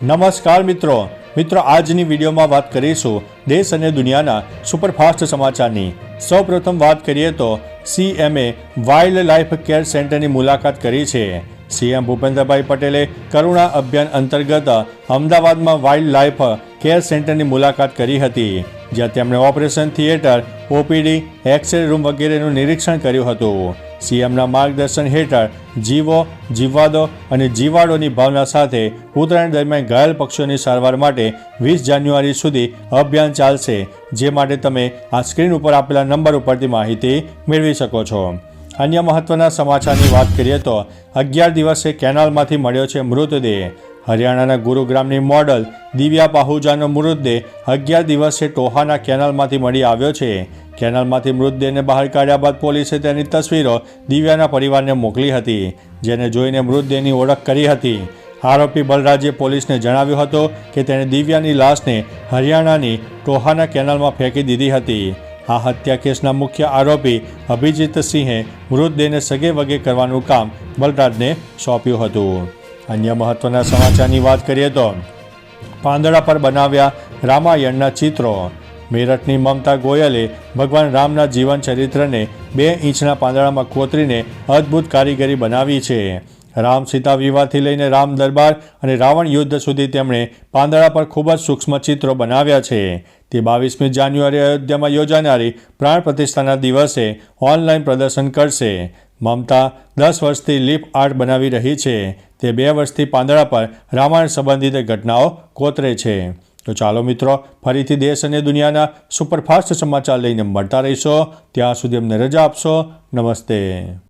નમસ્કાર મિત્રો આજની વિડીયોમાં વાત કરીશું દેશ અને દુનિયાના સુપરફાસ્ટ સમાચારની। સૌપ્રથમ વાત કરીએ તો સીએમએ વાઇલ્ડ લાઇફ કેર સેન્ટરની મુલાકાત કરી છે। સીએમ ભૂપેન્દ્રભાઈ પટેલે કરુણા અભિયાન અંતર્ગત અમદાવાદમાં વાઇલ્ડ લાઇફ કેર સેન્ટરની મુલાકાત કરી હતી, જ્યાં તેમણે operation theatre, OPD, x ray room વગેરેનું નિરીક્ષણ કર્યું હતું। સીએમના માર્ગદર્શન હેઠળ જીવો, જીવાદો અને જીવાડોની ભાવના સાથે ઉત્તરાયણ દરમિયાન ઘાયલ પક્ષીઓની સારવાર માટે 20 જાન્યુઆરી સુધી અભિયાન ચાલશે, જે માટે તમે આ સ્ક્રીન ઉપર આપેલા નંબર ઉપરથી માહિતી મેળવી શકો છો। અન્ય મહત્વના સમાચારની વાત કરીએ તો 11 દિવસે કેનાલમાંથી મળ્યો છે મૃતદેહ। હરિયાણાના ગુરુગ્રામની મોડલ દિવ્યા પાહુજાનો મૃતદેહ 11 દિવસે ટોહાના કેનાલમાંથી મળી આવ્યો છે। કેનાલમાંથી મૃતદેહને બહાર કાઢ્યા બાદ પોલીસે તેની તસવીરો દિવ્યાના પરિવારને મોકલી હતી, જેને જોઈને મૃતદેહની ઓળખ કરી હતી। આરોપી બલરાજે પોલીસને જણાવ્યું હતું કે તેણે દિવ્યાની લાશને હરિયાણાની ટોહાના કેનાલમાં ફેંકી દીધી હતી। આ હત્યા કેસના મુખ્ય આરોપી અભિજીત સિંહે મૃતદેહને સગે વગે કરવાનું કામ બલરાજને સોંપ્યું હતું। અન્ય મહત્વના સમાચારની વાત કરીએ તો પાંદડા પર બનાવ્યા રામાયણના ચિત્રો। મેરઠની મમતા ગોયલે ભગવાન રામના જીવન ચરિત્રને 2 ઇંચના પાંદડામાં કોતરીને અદ્ભુત કારીગરી બનાવી છે। રામ સીતા વિવાહથી લઈને રામ દરબાર અને રાવણ યુદ્ધ સુધી તેમણે પાંદડા પર ખૂબ જ સૂક્ષ્મ ચિત્રો બનાવ્યા છે। તે 22મી જાન્યુઆરી અયોધ્યામાં યોજાનારી પ્રાણ પ્રતિષ્ઠાના દિવસે ઓનલાઈન પ્રદર્શન કરશે। મમતા 10 વર્ષથી લીફ આર્ટ બનાવી રહી છે। તે 2 વર્ષથી પાંદડા પર રામાયણ સંબંધિત ઘટનાઓ કોતરે છે। તો ચાલો મિત્રો, ફરીથી દેશ અને દુનિયાના સુપરફાસ્ટ સમાચાર લઈને મળતા રહીશો। ત્યાં સુધી અમને રજા આપશો। નમસ્તે।